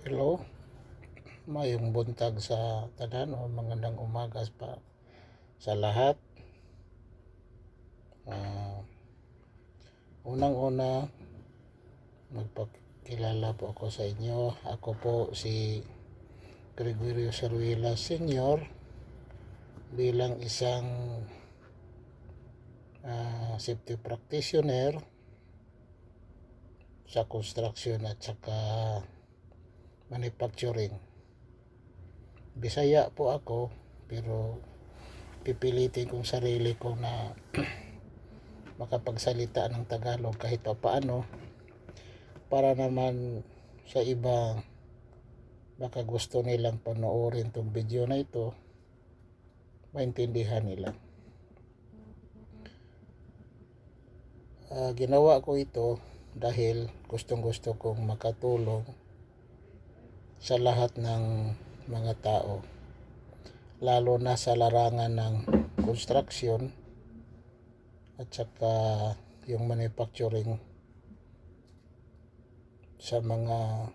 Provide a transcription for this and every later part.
Hello, mayong buntag sa tanan o magandang umaga pa sa lahat. Unang-una, magpakilala po ako sa inyo. Ako po si Gregorio Saruela Sr. bilang isang safety practitioner sa construction at saka manufacturing. Bisaya po ako, pero pipilitin kong sarili ko na makapagsalita ng Tagalog kahit pa paano, para naman sa iba baka gusto nilang panoorin tong video na ito, maintindihan nila. Ginawa ko ito dahil gustong-gusto kong makatulong sa lahat ng mga tao, lalo na sa larangan ng construction at saka yung manufacturing, sa mga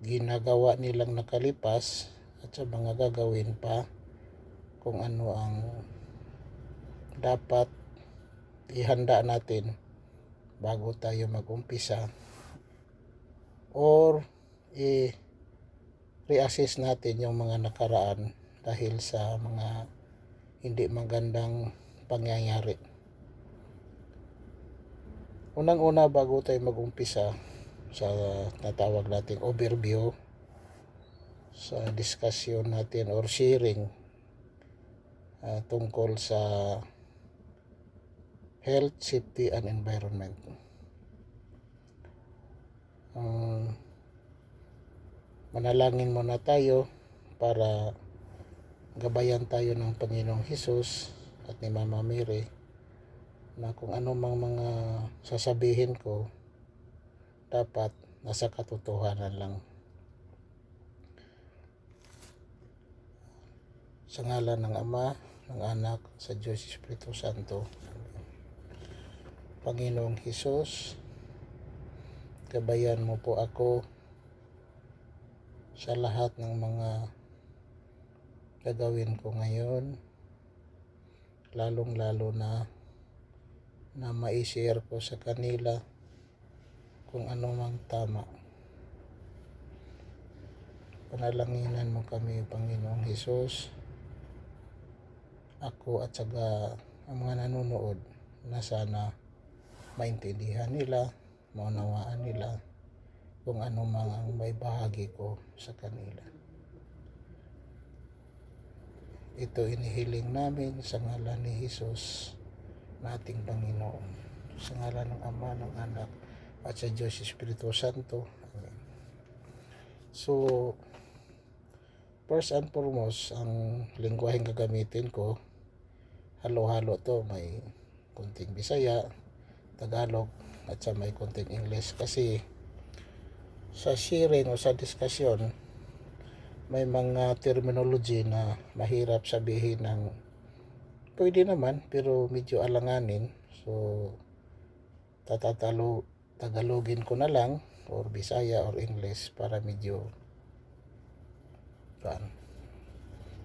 ginagawa nilang nakalipas at sa mga gagawin pa, kung ano ang dapat ihanda natin bago tayo mag-umpisa, or i-reassess natin yung mga nakaraan dahil sa mga hindi magandang pangyayari. Unang-una, bago tayo mag-umpisa sa natawag nating overview sa discussion natin or sharing tungkol sa health, safety, and environment. Manalangin muna tayo para gabayan tayo ng Panginoong Hesus at ni Mama Mary na kung ano mang mga sasabihin ko dapat nasa katotohanan lang. Sa ngalan ng Ama, ng Anak, sa Diyos Espiritu Santo. Panginoong Hesus, gabayan mo po ako sa lahat ng mga gagawin ko ngayon, lalong-lalo na ma-share ko sa kanila kung ano mang tama. Panalanginan mo kami, Panginoong Hesus, ako at saka ang mga nanonood, na sana maintindihan nila, maunawaan nila kung ano mang ang may bahagi ko sa kanila. Ito inihiling namin sa ngalan ni Hesus na ating Panginoon, sa ngalan ng Ama, ng Anak, at sa Diyos Espiritu Santo. Amen. So, first and foremost, ang lingwaheng gagamitin ko, halo-halo to, may konting Bisaya, Tagalog, at sa may konting English, kasi sa sharing o sa discussion may mga terminology na mahirap sabihin ng pwede naman pero medyo alanganin. So Tagalogin ko na lang, or Bisaya or English, para medyo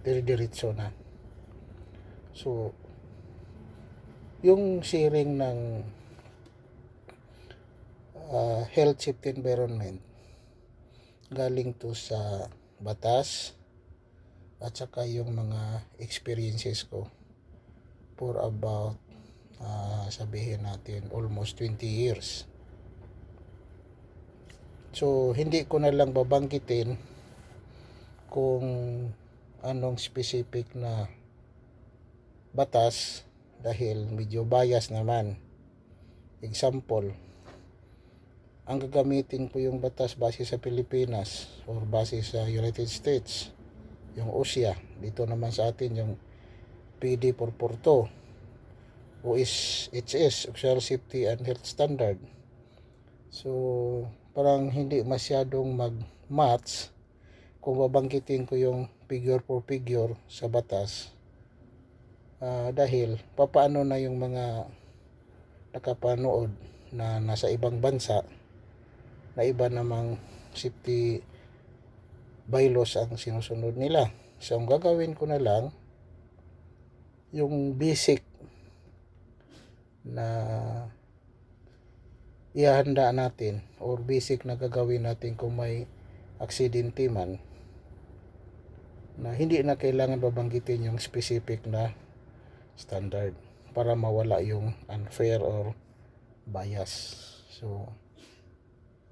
dire-diretso na. So yung sharing ng health, safety, environment, galing to sa batas at saka yung mga experiences ko for about sabihin natin almost 20 years. So hindi ko na lang babanggitin kung anong specific na batas dahil medyo bias naman. Example, ang gagamitin ko yung batas base sa Pilipinas or base sa United States, yung OSHA. Dito naman sa atin yung PD 442, OSHS, Official Safety and Health Standard. So parang hindi masyadong mag-match kung babanggitin ko yung figure for figure sa batas, dahil papaano na yung mga nakapanood na nasa ibang bansa na iba namang safety bylaws ang sinusunod nila. So ang gagawin ko na lang, yung basic na ihanda natin or basic na gagawin natin kung may aksidente man, na hindi na kailangan babanggitin yung specific na standard para mawala yung unfair or bias. So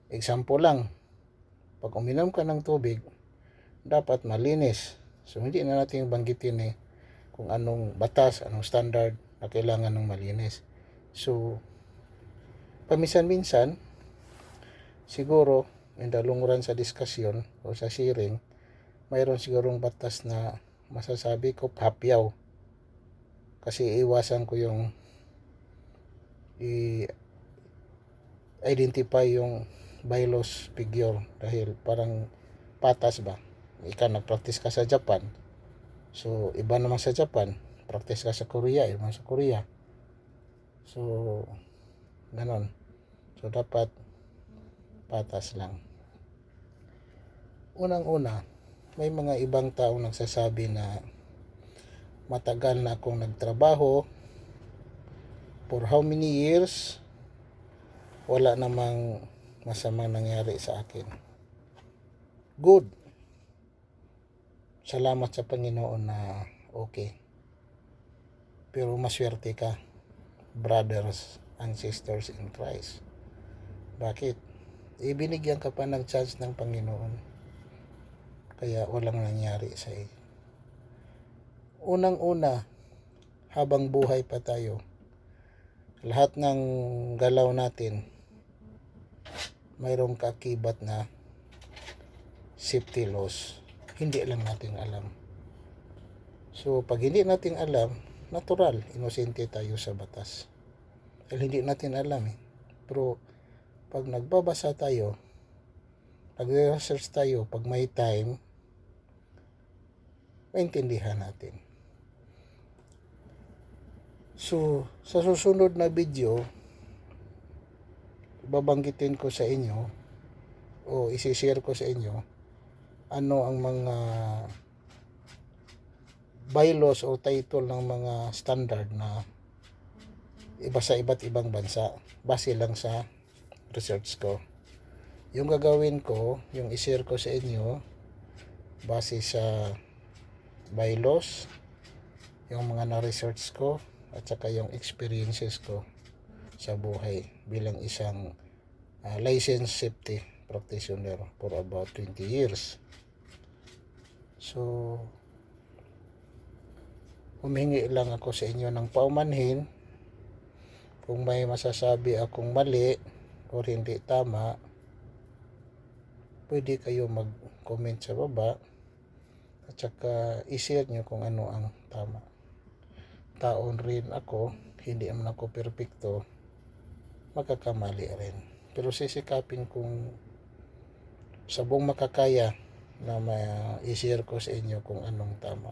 example lang, pag uminom ka ng tubig, dapat malinis. So hindi na natin banggitin kung anong batas, anong standard na kailangan ng malinis. So paminsan-minsan, siguro in the long run sa discussion o sa sharing, mayroon sigurong batas na masasabi ko hapyaw. Kasi iwasan ko yung i-identify yung bylaws figure dahil parang patas ba. Ika nag-practice ka sa Japan, so iba naman sa Japan. Practice ka sa Korea, iba sa Korea. So ganon. So dapat patas lang. Unang-una, may mga ibang taong nagsasabi na matagal na akong nagtrabaho, for how many years, wala namang masamang nangyari sa akin. Good. Salamat sa Panginoon na okay. Pero maswerte ka, brothers and sisters in Christ. Bakit? Ibinigyan ka pa ng chance ng Panginoon, kaya walang nangyari sa iyo. Unang-una, habang buhay pa tayo, lahat ng galaw natin mayroong kaakibat na safety laws. Hindi lang natin alam. So pag hindi natin alam, natural, inosente tayo sa batas. Dahil hindi natin alam Pero pag nagbabasa tayo, nagre-research tayo, pag may time, maintindihan natin. So, sa susunod na video, babanggitin ko sa inyo o isi-share ko sa inyo ano ang mga bylaws o title ng mga standard na iba sa iba't ibang bansa base lang sa research ko. Yung gagawin ko, yung i-share ko sa inyo base sa bylaws, yung mga na-research ko at saka yung experiences ko sa buhay bilang isang licensed safety practitioner for about 20 years. So humingi lang ako sa inyo ng paumanhin. Kung may masasabi akong mali o hindi tama, pwede kayo mag-comment sa baba at saka i-share nyo kung ano ang tama. Taon rin ako, hindi naman ako perfecto, magkakamali rin. Pero sisikapin kong sa buong makakaya na ma-share ko sa inyo kung anong tama.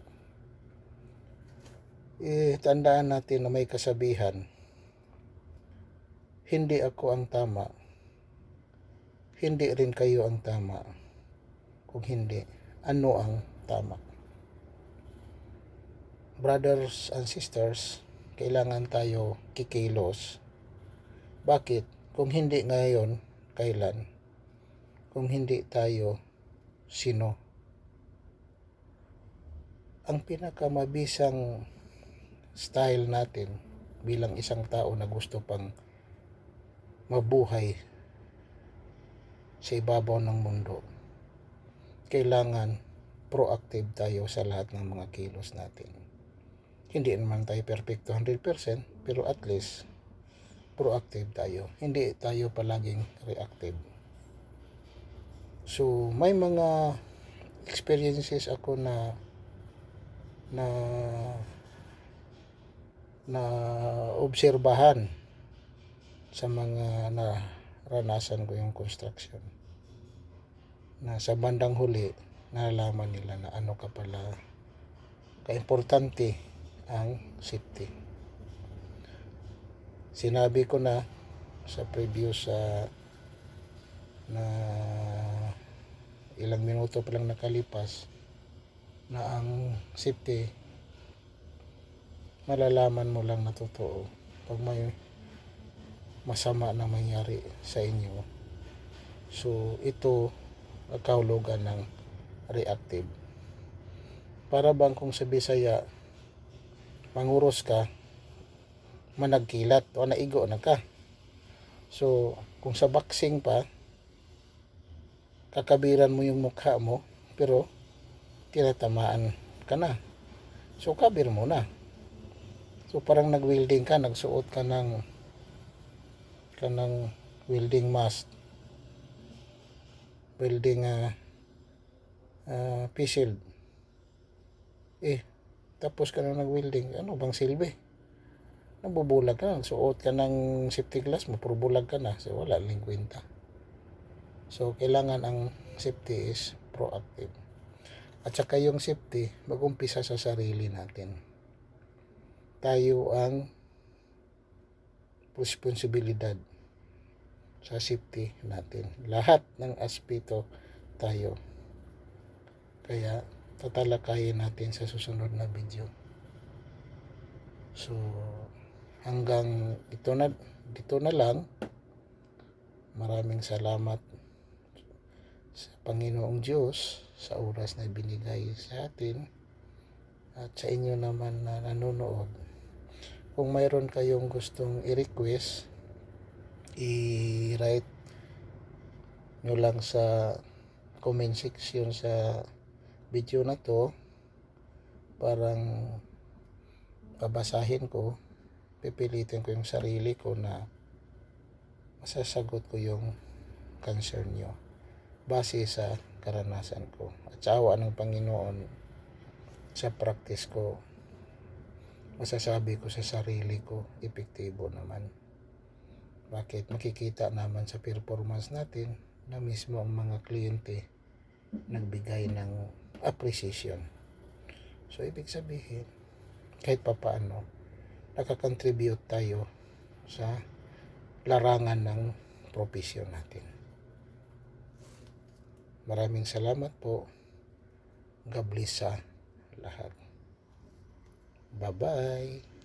Tandaan natin na may kasabihan, hindi ako ang tama, hindi rin kayo ang tama. Kung hindi, ano ang tama? Brothers and sisters, kailangan tayo kikilos. Bakit? Kung hindi ngayon, kailan? Kung hindi tayo, sino? Ang pinakamabisang style natin bilang isang tao na gusto pang mabuhay sa ibabaw ng mundo, kailangan proactive tayo sa lahat ng mga kilos natin. Hindi naman tayo perfecto 100%, pero at least proactive tayo. Hindi tayo palaging reactive. So may mga experiences ako na obserbahan sa mga naranasan ko yung construction, na sa bandang huli nalalaman nila na ano ka pala kaimportante ang safety. Sinabi ko na sa previous na ilang minuto pa lang nakalipas na ang safety, malalaman mo lang na totoo pag may masama na mangyari sa inyo. So ito ang kahulugan ng reactive. Para bang kung sa Bisaya manguros ka, managkilat o naigo na ka. So kung sa boxing pa, kakabiran mo yung mukha mo pero tinatamaan ka na. So kabir mo na. So parang nag-welding ka, nagsuot ka ng welding mask, welding face shield. Tapos ka na nag-welding, ano bang silbi? Nabubulag ka, suot ka ng safety glass mo, puro bulag ka na. So wala ling kwenta. So kailangan ang safety is proactive. At saka yung safety, mag-umpisa sa sarili natin. Tayo ang responsibilidad sa safety natin. Lahat ng aspeto tayo. Kaya tatalakayin natin sa susunod na video. So hanggang dito na lang. Maraming salamat sa Panginoong Diyos sa oras na binigay sa atin at sa inyo naman na nanonood. Kung mayroon kayong gustong i-request, i-write nyo lang sa comment section sa video na to. Parang babasahin ko, pipilitin ko yung sarili ko na masasagot ko yung concern nyo base sa karanasan ko at sa awa ng Panginoon. Sa practice ko, masasabi ko sa sarili ko, epektibo naman. Bakit? Makikita naman sa performance natin na mismo ang mga kliyente nagbigay ng appreciation. So ibig sabihin, kahit papaano nakakontribute tayo sa larangan ng profesyon natin. Maraming salamat po. God bless sa lahat. Bye-bye.